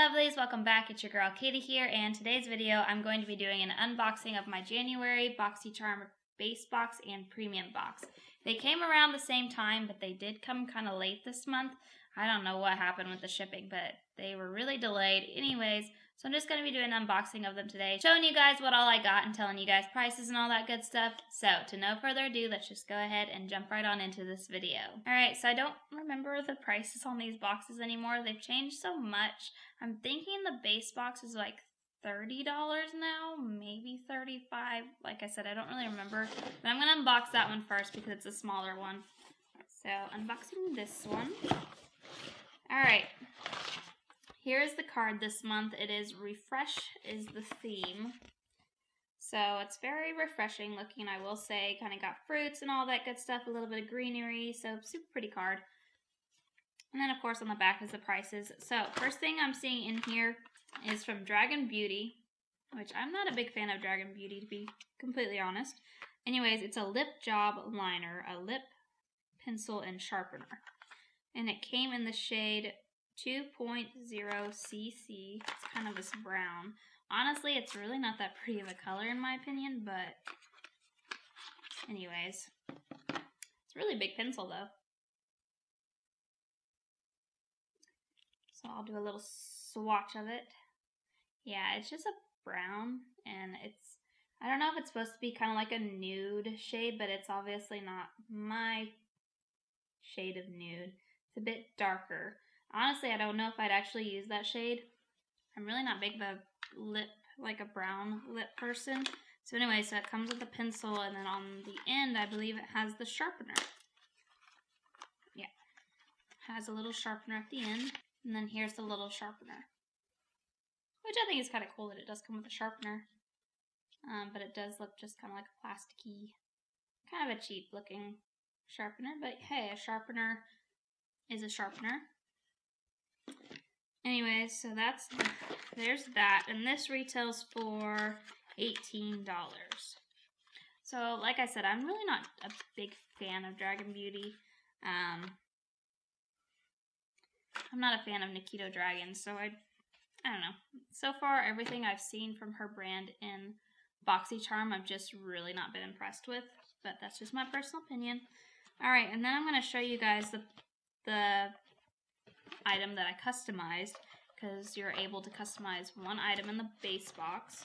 lovelies, welcome back. It's your girl Katie here, and today's video I'm going to be doing an unboxing of my January Boxycharm base box and premium box. They came around the same time, but they did come kind of late this month. I don't know what happened with the shipping, but they were really delayed. Anyways, so I'm just going to be doing an unboxing of them today, showing you guys what all I got and telling you guys prices and all that good stuff. So, to no further ado, let's just go ahead and jump right on into this video. Alright, so I don't remember the prices on these boxes anymore. They've changed so much. I'm thinking the base box is like $30 now, maybe $35. Like I said, I don't really remember. But I'm going to unbox that one first because it's a smaller one. So, unboxing this one. Alright. Here is the card this month. It is Refresh is the theme. So it's very refreshing looking, I will say. Kind of got fruits and all that good stuff, a little bit of greenery, so super pretty card. And then of course on the back is the prices. So first thing I'm seeing in here is from Dragon Beauty, which I'm not a big fan of Dragon Beauty to be completely honest. Anyways, it's a lip job liner, a lip pencil and sharpener. And it came in the shade 2.0 cc. It's kind of this brown. Honestly, it's really not that pretty of a color in my opinion, but anyways. It's a really big pencil though. So I'll do a little swatch of it. Yeah, it's just a brown, and it's, I don't know if it's supposed to be kind of like a nude shade, but it's obviously not my shade of nude. It's a bit darker. Honestly, I don't know if I'd actually use that shade. I'm really not big of a lip, like a brown lip person. So anyway, so it comes with a pencil, and then on the end, I believe it has the sharpener. Yeah. It has a little sharpener at the end, and then here's the little sharpener. Which I think is kind of cool that it does come with a sharpener. But it does look just kind of like a plasticky, kind of a cheap looking sharpener. But hey, a sharpener is a sharpener. Anyways, so there's that, and this retails for $18. So, like I said, I'm really not a big fan of Dragon Beauty. I'm not a fan of Nikito Dragon, so I don't know. So far, everything I've seen from her brand in Boxycharm, I've just really not been impressed with, but that's just my personal opinion. Alright, and then I'm going to show you guys the item that I customized, because you're able to customize one item in the base box.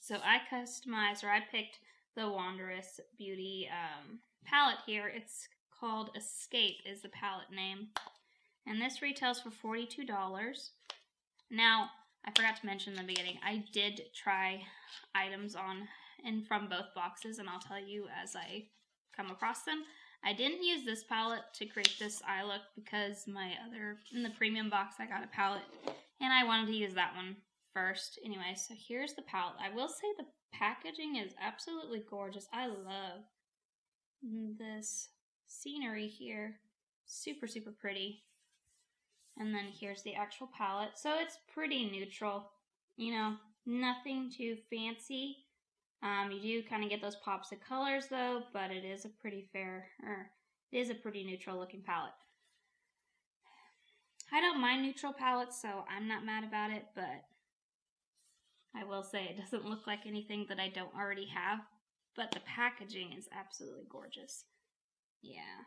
So I customized, or I picked the Wanderous Beauty palette here. It's called Escape is the palette name. And this retails for $42. Now, I forgot to mention in the beginning, I did try items on and from both boxes, and I'll tell you as I come across them. I didn't use this palette to create this eye look because in the premium box I got a palette and I wanted to use that one first. Anyway, so here's the palette. I will say the packaging is absolutely gorgeous. I love this scenery here. Super, super pretty. And then here's the actual palette. So it's pretty neutral, you know, nothing too fancy. You do kind of get those pops of colors though, but it is a pretty neutral looking palette. I don't mind neutral palettes, so I'm not mad about it, but I will say it doesn't look like anything that I don't already have, but the packaging is absolutely gorgeous. Yeah.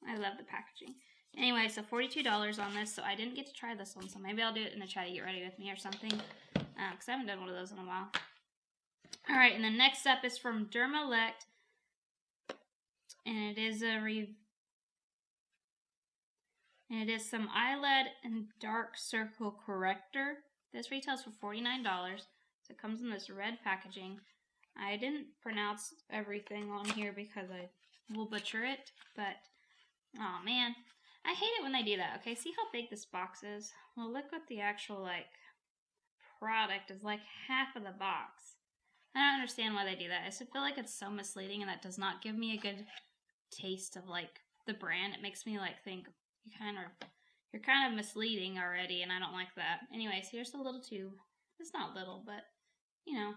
I love the packaging. Anyway, so $42 on this, so I didn't get to try this one, so maybe I'll do it in a try to get ready with me or something, because I haven't done one of those in a while. Alright, and the next up is from Dermalect, and it is some Eyelid and Dark Circle Corrector. This retails for $49, so it comes in this red packaging. I didn't pronounce everything on here because I will butcher it, but, oh man, I hate it when they do that. Okay, see how big this box is? Well, look what the actual, product is, half of the box. I don't understand why they do that. I just feel like it's so misleading, and that does not give me a good taste of, the brand. It makes me, think you're kind of misleading already, and I don't like that. Anyways, here's the little tube. It's not little, but, you know,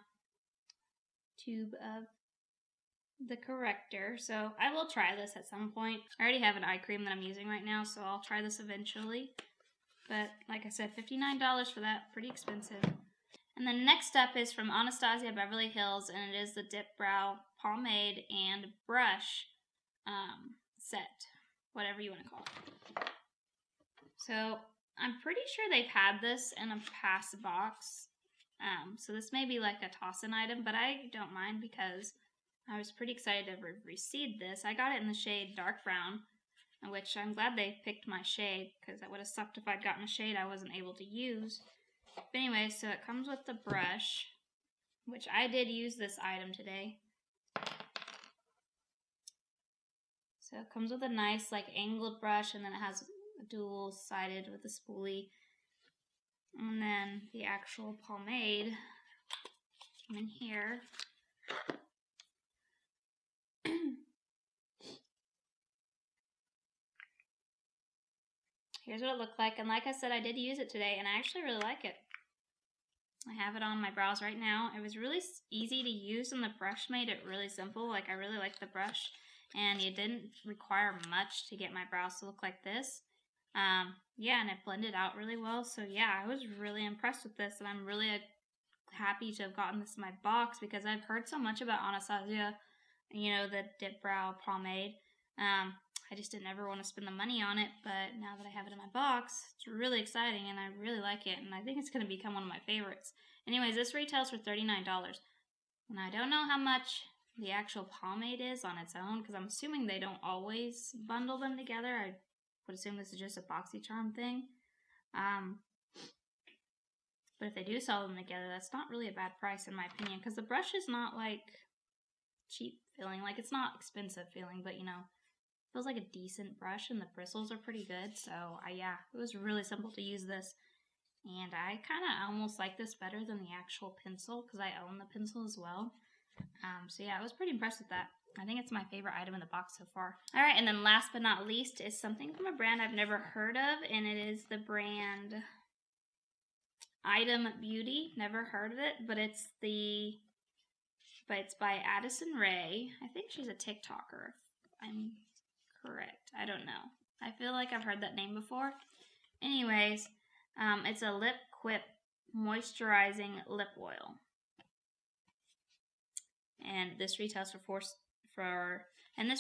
tube of the Corrector. So I will try this at some point. I already have an eye cream that I'm using right now, so I'll try this eventually. But like I said, $59 for that, pretty expensive. And then next up is from Anastasia Beverly Hills, and it is the Dip Brow Pomade and Brush set, whatever you want to call it. So I'm pretty sure they've had this in a past box. So this may be like a toss-in item, but I don't mind because I was pretty excited to receive this. I got it in the shade Dark Brown, which I'm glad they picked my shade because that would have sucked if I'd gotten a shade I wasn't able to use. But anyway, so it comes with the brush, which I did use this item today. So it comes with a nice like angled brush, and then it has a dual-sided with a spoolie. And then the actual pomade came in here. Here's what it looked like, and like I said, I did use it today, and I actually really like it. I have it on my brows right now. It was really easy to use, and the brush made it really simple. Like, I really liked the brush, and it didn't require much to get my brows to look like this. Yeah, and it blended out really well, so yeah, I was really impressed with this, and I'm really happy to have gotten this in my box because I've heard so much about Anastasia, you know, the Dip Brow Pomade. I just didn't ever want to spend the money on it, but now that I have it in my box, it's really exciting, and I really like it, and I think it's going to become one of my favorites. Anyways, this retails for $39, and I don't know how much the actual pomade is on its own, because I'm assuming they don't always bundle them together. I would assume this is just a Boxycharm thing. But if they do sell them together, that's not really a bad price in my opinion, because the brush is not like cheap feeling, like it's not expensive feeling, but you know, feels like a decent brush, and the bristles are pretty good. So yeah, it was really simple to use this, and I kind of almost like this better than the actual pencil because I own the pencil as well. So yeah, I was pretty impressed with that. I think it's my favorite item in the box so far. All right, and then last but not least is something from a brand I've never heard of, and it is the brand Item Beauty. Never heard of it, but it's by Addison Rae. I think she's a TikToker. I'm correct. I don't know. I feel like I've heard that name before. Anyways, it's a Lip Quip moisturizing lip oil, and this retails for $14, and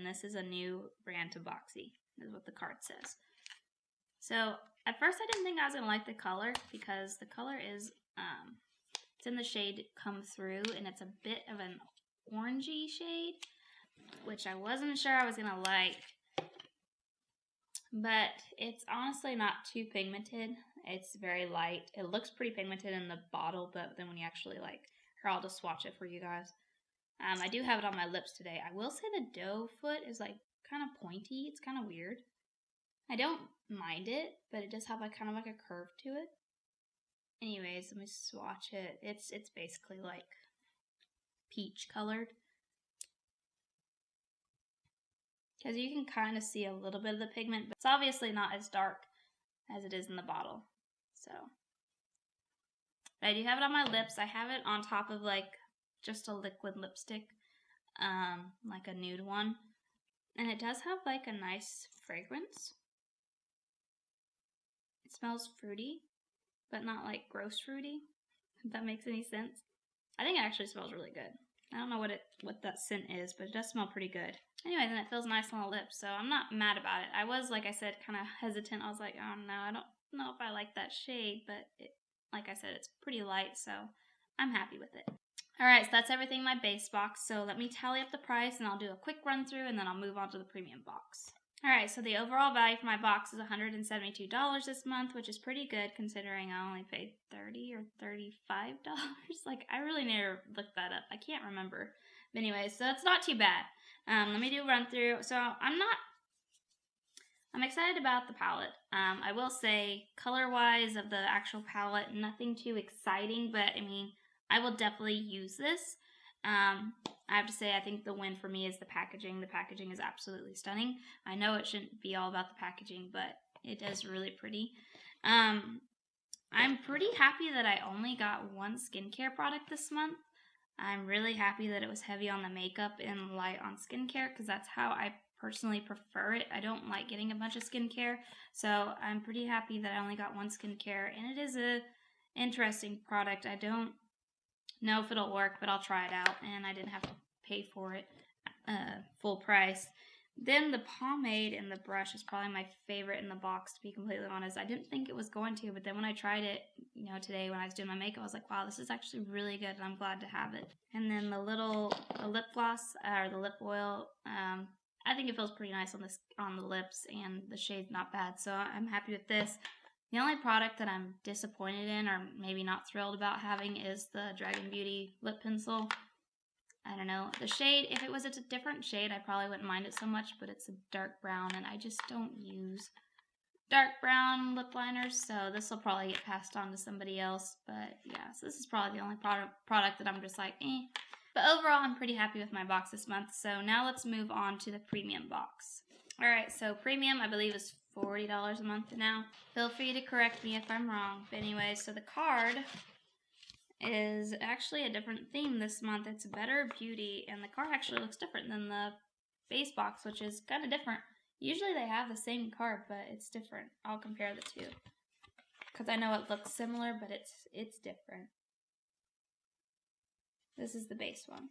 this is a new brand to Boxy, is what the card says. So at first I didn't think I was gonna like the color because the color is it's in the shade Come Through, and it's a bit of an orangey shade, which I wasn't sure I was gonna like, but it's honestly not too pigmented. It's very light. It looks pretty pigmented in the bottle, but then when you actually like, here, I'll just swatch it for you guys. I do have it on my lips today. I will say the doe foot is like kind of pointy. It's kind of weird. I don't mind it, but it does have like kind of like a curve to it. Anyways, let me swatch it. It's basically like peach colored, because you can kind of see a little bit of the pigment, but it's obviously not as dark as it is in the bottle. So, but I do have it on my lips. I have it on top of like just a liquid lipstick, like a nude one, and it does have like a nice fragrance. It smells fruity, but not like gross fruity, if that makes any sense. I think it actually smells really good. I don't know what that scent is, but it does smell pretty good. Anyway, then it feels nice on the lips, so I'm not mad about it. I was, like I said, kind of hesitant. I was like, oh no, I don't know if I like that shade, but like I said, it's pretty light, so I'm happy with it. Alright, so that's everything in my base box, so let me tally up the price, and I'll do a quick run through, and then I'll move on to the premium box. Alright, so the overall value for my box is $172 this month, which is pretty good considering I only paid $30 or $35. Like, I really never looked that up. I can't remember. But anyway, so it's not too bad. Let me do a run through. So I'm excited about the palette. I will say, color-wise of the actual palette, nothing too exciting, but I mean, I will definitely use this. I have to say, I think the win for me is the packaging. The packaging is absolutely stunning. I know it shouldn't be all about the packaging, but it is really pretty. I'm pretty happy that I only got one skincare product this month. I'm really happy that it was heavy on the makeup and light on skincare, because that's how I personally prefer it. I don't like getting a bunch of skincare, so I'm pretty happy that I only got one skincare, and it is a interesting product. I don't know if it'll work, but I'll try it out, and I didn't have to pay for it full price. Then the pomade and the brush is probably my favorite in the box, to be completely honest. I didn't think it was going to, but then when I tried it, today when I was doing my makeup, I was like, wow, this is actually really good, and I'm glad to have it. And then the lip gloss, or the lip oil, I think it feels pretty nice on the lips, and the shade's not bad, so I'm happy with this. The only product that I'm disappointed in, or maybe not thrilled about having, is the Dragon Beauty lip pencil. I don't know. The shade, if it was a different shade, I probably wouldn't mind it so much, but it's a dark brown, and I just don't use dark brown lip liners, so this will probably get passed on to somebody else. But yeah, so this is probably the only product that I'm just like, eh. But overall, I'm pretty happy with my box this month, so now let's move on to the premium box. Alright, so premium, I believe, is $40 a month now. Feel free to correct me if I'm wrong. But anyway, so the card is actually a different theme this month. It's Better Beauty, and the card actually looks different than the base box, which is kind of different. Usually they have the same card, but it's different. I'll compare the two, because I know it looks similar, but it's different. This is the base one.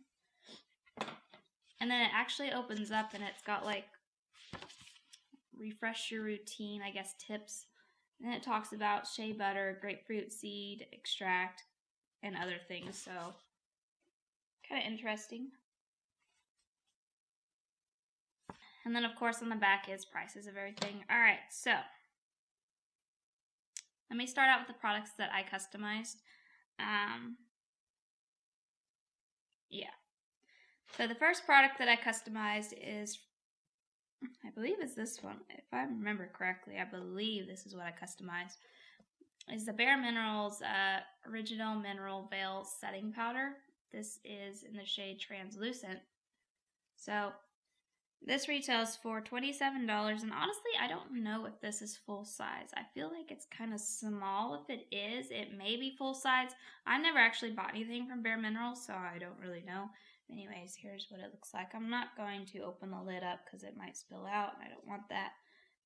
And then it actually opens up, and it's got like refresh your routine, I guess, tips. And it talks about shea butter, grapefruit seed extract, and other things, so kind of interesting. And then, of course, on the back is prices of everything. Alright, so let me start out with the products that I customized. So the first product that I customized is, I believe it's this one. If I remember correctly, I believe this is what I customized. Is the Bare Minerals Original Mineral Veil Setting Powder. This is in the shade Translucent. So this retails for $27, and honestly, I don't know if this is full size. I feel like it's kind of small. If it is, it may be full size. I never actually bought anything from Bare Minerals, so I don't really know. Anyways, here's what it looks like. I'm not going to open the lid up because it might spill out, and I don't want that.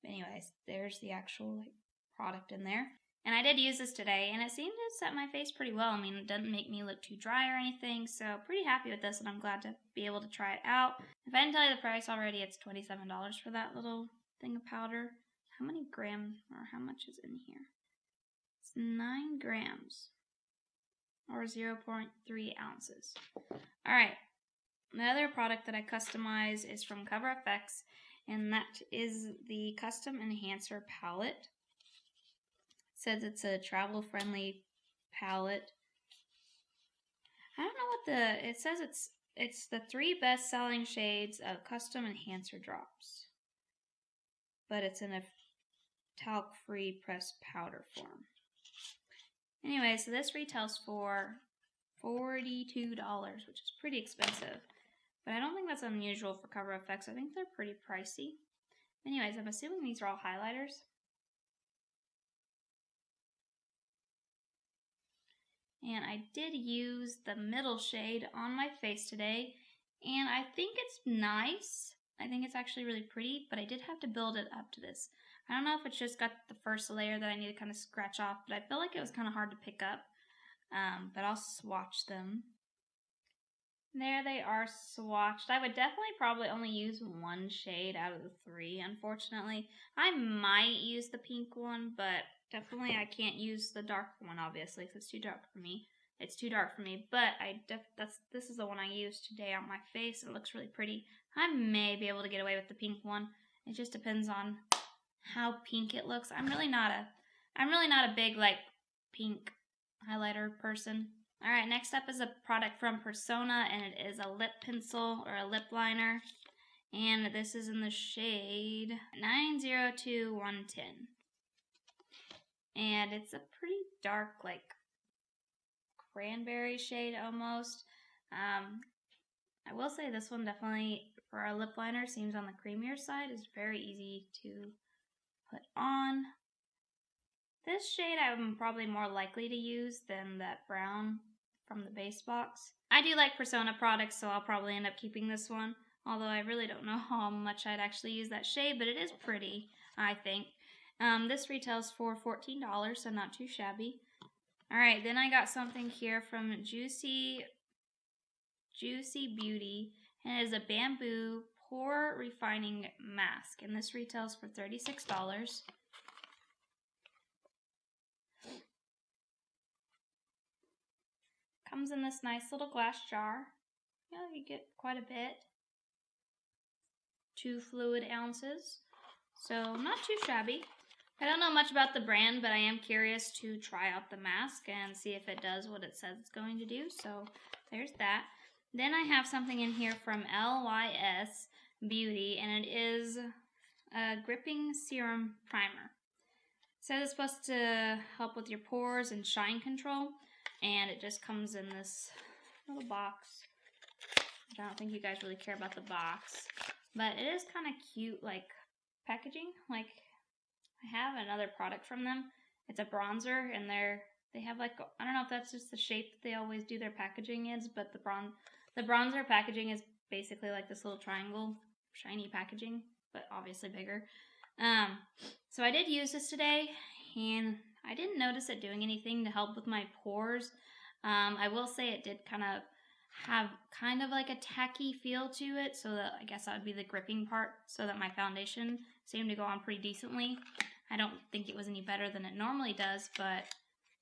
But anyways, there's the actual product in there. And I did use this today, and it seemed to set my face pretty well. I mean, it doesn't make me look too dry or anything, so pretty happy with this, and I'm glad to be able to try it out. If I didn't tell you the price already, it's $27 for that little thing of powder. How many grams, or how much is in here? It's 9 grams, or 0.3 ounces. Alright, the other product that I customize is from Cover FX, and that is the Custom Enhancer Palette. Says it's a travel-friendly palette. I don't know what it says it's the 3 best-selling shades of Custom Enhancer Drops. But it's in a talc-free pressed powder form. Anyway, so this retails for $42, which is pretty expensive. But I don't think that's unusual for Cover FX. I think they're pretty pricey. Anyways, I'm assuming these are all highlighters. And I did use the middle shade on my face today, and I think it's nice. I think it's actually really pretty, but I did have to build it up to this. I don't know if it's just got the first layer that I need to kind of scratch off, but I feel like it was kind of hard to pick up. But I'll swatch them. There they are swatched. I would definitely probably only use one shade out of the 3, unfortunately. I might use the pink one, but definitely I can't use the dark one, obviously, because it's too dark for me. It's too dark for me, but this is the one I used today on my face. It looks really pretty. I may be able to get away with the pink one. It just depends on how pink it looks. I'm really not a big pink highlighter person. Alright, next up is a product from Persona, and it is a lip pencil or a lip liner. And this is in the shade 902110. And it's a pretty dark, cranberry shade almost. I will say this one definitely, for a lip liner, seems on the creamier side. It's very easy to put on. This shade I'm probably more likely to use than that brown from the base box. I do like Persona products, so I'll probably end up keeping this one. Although I really don't know how much I'd actually use that shade, but it is pretty, I think. This retails for $14, so not too shabby. Alright, then I got something here from Juicy Beauty, and it is a bamboo pore refining mask, and this retails for $36. Comes in this nice little glass jar. Yeah, you get quite a bit. 2 fluid ounces, so not too shabby. I don't know much about the brand, but I am curious to try out the mask and see if it does what it says it's going to do, so there's that. Then I have something in here from LYS Beauty, and it is a gripping serum primer. It says it's supposed to help with your pores and shine control, and it just comes in this little box. I don't think you guys really care about the box, but it is kind of cute, like, packaging. Like, I have another product from them. It's a bronzer, and they have, like, I don't know if that's just the shape that they always do their packaging is, but the bronzer packaging is basically like this little triangle, shiny packaging, but obviously bigger. So I did use this today, and I didn't notice it doing anything to help with my pores. I will say it did have kind of like a tacky feel to it, so that I guess that would be the gripping part, so that my foundation seemed to go on pretty decently. I don't think it was any better than it normally does, but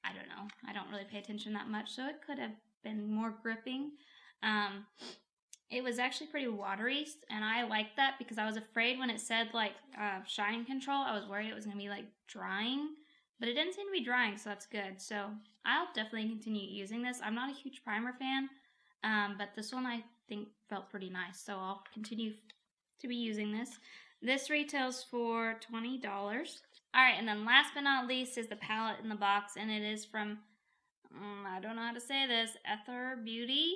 I don't know. I don't really pay attention that much, so it could have been more gripping. It was actually pretty watery, and I liked that because I was afraid when it said like shine control, I was worried it was going to be like drying, but it didn't seem to be drying, so that's good. So I'll definitely continue using this. I'm not a huge primer fan, but this one I think felt pretty nice, so I'll continue to be using this. This retails for $20. Alright, and then last but not least is the palette in the box, and it is from, I don't know how to say this, Ether Beauty,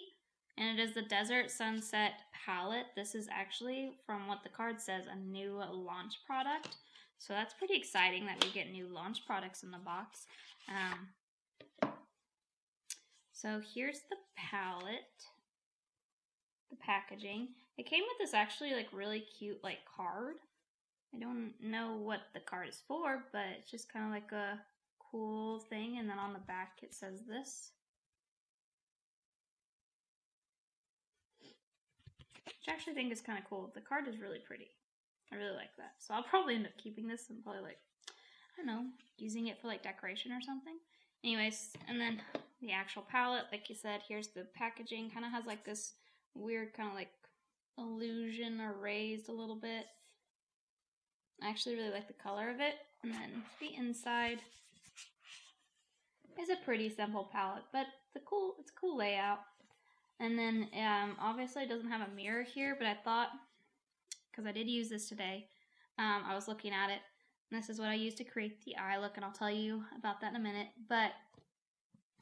and it is the Desert Sunset palette. This is actually, from what the card says, a new launch product, so that's pretty exciting that we get new launch products in the box. So here's the palette, the packaging. It came with this actually like really cute like card. I don't know what the card is for, but it's just kind of like a cool thing, and then on the back it says this. Which I actually think is kind of cool. The card is really pretty. I really like that. So I'll probably end up keeping this and probably like, I don't know, using it for like decoration or something. Anyways, and then the actual palette, like you said, here's the packaging. Kind of has like this weird kind of like illusion or raised a little bit. I actually really like the color of it. And then the inside is a pretty simple palette, but it's a cool layout. And then obviously it doesn't have a mirror here, but I thought, because I did use this today, I was looking at it, and this is what I used to create the eye look, and I'll tell you about that in a minute. But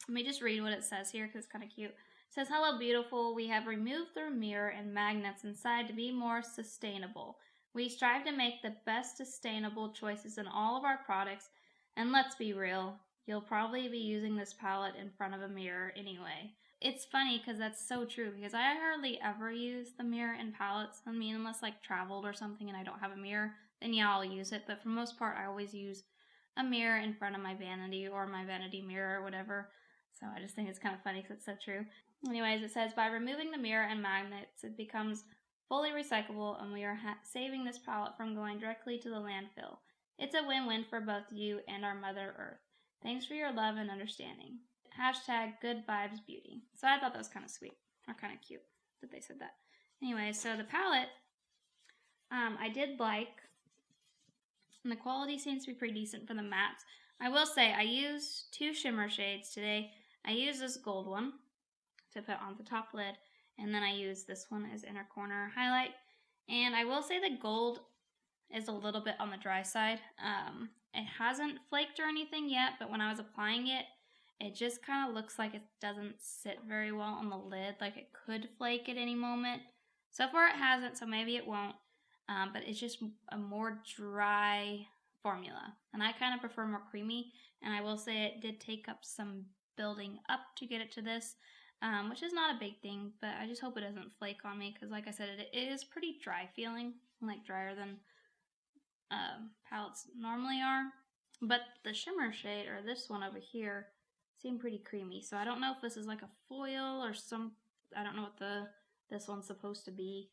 let me just read what it says here, because it's kind of cute. It says, "Hello, beautiful. We have removed the mirror and magnets inside to be more sustainable. We strive to make the best sustainable choices in all of our products, and let's be real, you'll probably be using this palette in front of a mirror anyway." It's funny because that's so true, because I hardly ever use the mirror in palettes. I mean, unless like traveled or something and I don't have a mirror, then yeah, I'll use it. But for the most part, I always use a mirror in front of my vanity or my vanity mirror or whatever. So I just think it's kind of funny because it's so true. Anyways, it says, by removing the mirror and magnets, it becomes fully recyclable, and we are saving this palette from going directly to the landfill. It's a win-win for both you and our Mother Earth. Thanks for your love and understanding. Hashtag good vibes beauty. So I thought that was kind of sweet, or kind of cute that they said that. Anyway, so the palette, I did like, and the quality seems to be pretty decent for the mattes. I will say, I used 2 shimmer shades today. I used this gold one to put on the top lid, and then I used this one as inner corner highlight. And I will say the gold is a little bit on the dry side. It hasn't flaked or anything yet, but when I was applying it, it just kind of looks like it doesn't sit very well on the lid, like it could flake at any moment. So far it hasn't, so maybe it won't, but it's just a more dry formula, and I kind of prefer more creamy, and I will say it did take up some building up to get it to this, which is not a big thing, but I just hope it doesn't flake on me because, like I said, it is pretty dry feeling, like drier than palettes normally are. But the shimmer shade, or this one over here, seemed pretty creamy. So I don't know if this is like a foil or I don't know what this one's supposed to be.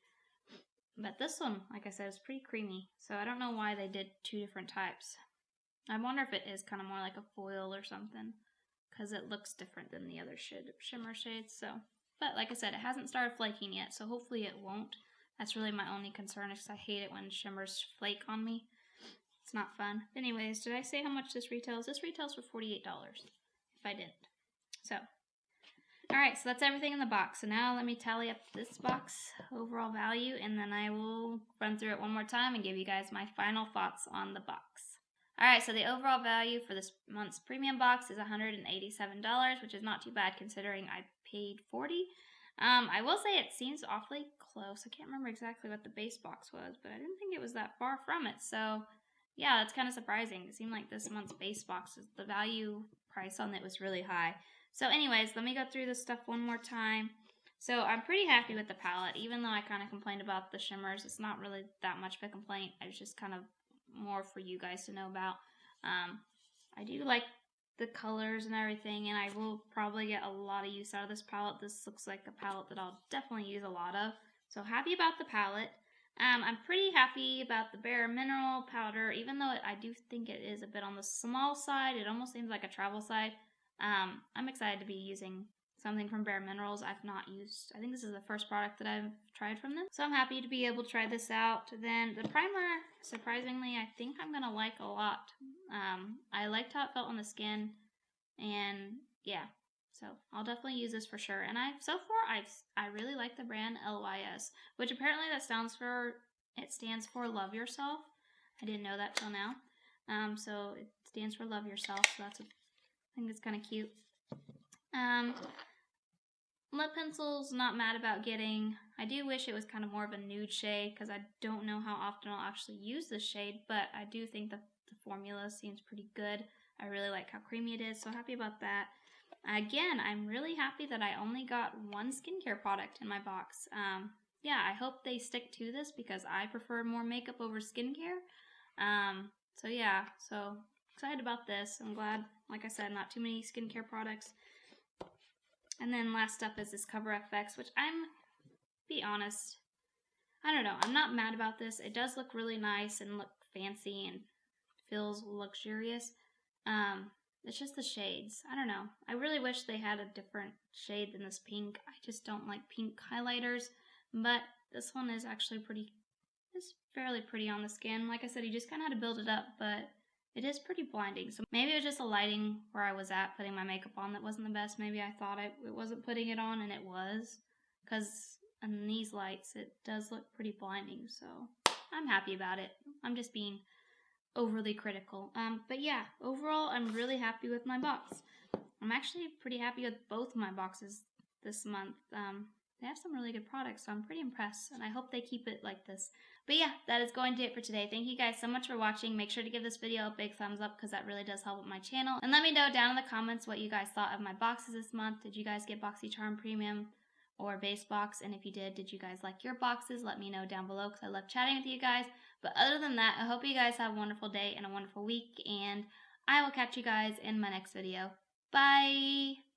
But this one, like I said, is pretty creamy. So I don't know why they did two different types. I wonder if it is kind of more like a foil or something, because it looks different than the other shimmer shades. So, but like I said, it hasn't started flaking yet, so hopefully it won't. That's really my only concern, because I hate it when shimmers flake on me. It's not fun. Anyways, did I say how much this retails? This retails for $48, if I didn't. So, alright, so that's everything in the box. So now let me tally up this box overall value, and then I will run through it one more time and give you guys my final thoughts on the box. Alright, so the overall value for this month's premium box is $187, which is not too bad considering I paid $40. I will say it seems awfully close. I can't remember exactly what the base box was, but I didn't think it was that far from it. So, yeah, that's kind of surprising. It seemed like this month's base box, the value price on it was really high. So anyways, let me go through this stuff one more time. So I'm pretty happy with the palette, even though I kind of complained about the shimmers. It's not really that much of a complaint. It's just kind of more for you guys to know about. I do like the colors and everything, and I will probably get a lot of use out of this palette. This looks like a palette that I'll definitely use a lot of. So happy about the palette. I'm pretty happy about the Bare Mineral powder, even though I do think it is a bit on the small side. It almost seems like a travel side. I'm excited to be using something from Bare Minerals I've not used. I think this is the first product that I've tried from them. So I'm happy to be able to try this out. Then the primer, surprisingly, I think I'm going to like a lot. I liked how it felt on the skin, and yeah, so I'll definitely use this for sure. And I really like the brand LYS, which apparently it stands for Love Yourself. I didn't know that till now. So it stands for Love Yourself, so I think it's kind of cute. Lip pencils, not mad about getting. I do wish it was kind of more of a nude shade, because I don't know how often I'll actually use this shade, but I do think the formula seems pretty good. I really like how creamy it is, so happy about that. Again, I'm really happy that I only got one skincare product in my box. Yeah, I hope they stick to this, because I prefer more makeup over skincare. So yeah, so excited about this. I'm glad, like I said, not too many skincare products. And then last up is this Cover FX, which be honest, I don't know. I'm not mad about this. It does look really nice and look fancy and feels luxurious. It's just the shades. I don't know. I really wish they had a different shade than this pink. I just don't like pink highlighters. But this one is actually it's fairly pretty on the skin. Like I said, you just kind of had to build it up, but it is pretty blinding. So maybe it was just the lighting where I was at putting my makeup on that wasn't the best. Maybe I thought it wasn't putting it on, and it was. Because in these lights, it does look pretty blinding. So I'm happy about it. I'm just being overly critical. But yeah, overall, I'm really happy with my box. I'm actually pretty happy with both of my boxes this month. They have some really good products, so I'm pretty impressed, and I hope they keep it like this. But yeah, that is going to do it for today. Thank you guys so much for watching. Make sure to give this video a big thumbs up, because that really does help with my channel. And let me know down in the comments what you guys thought of my boxes this month. Did you guys get Boxycharm Premium or Base Box? And if you did you guys like your boxes? Let me know down below, because I love chatting with you guys. But other than that, I hope you guys have a wonderful day and a wonderful week, and I will catch you guys in my next video. Bye!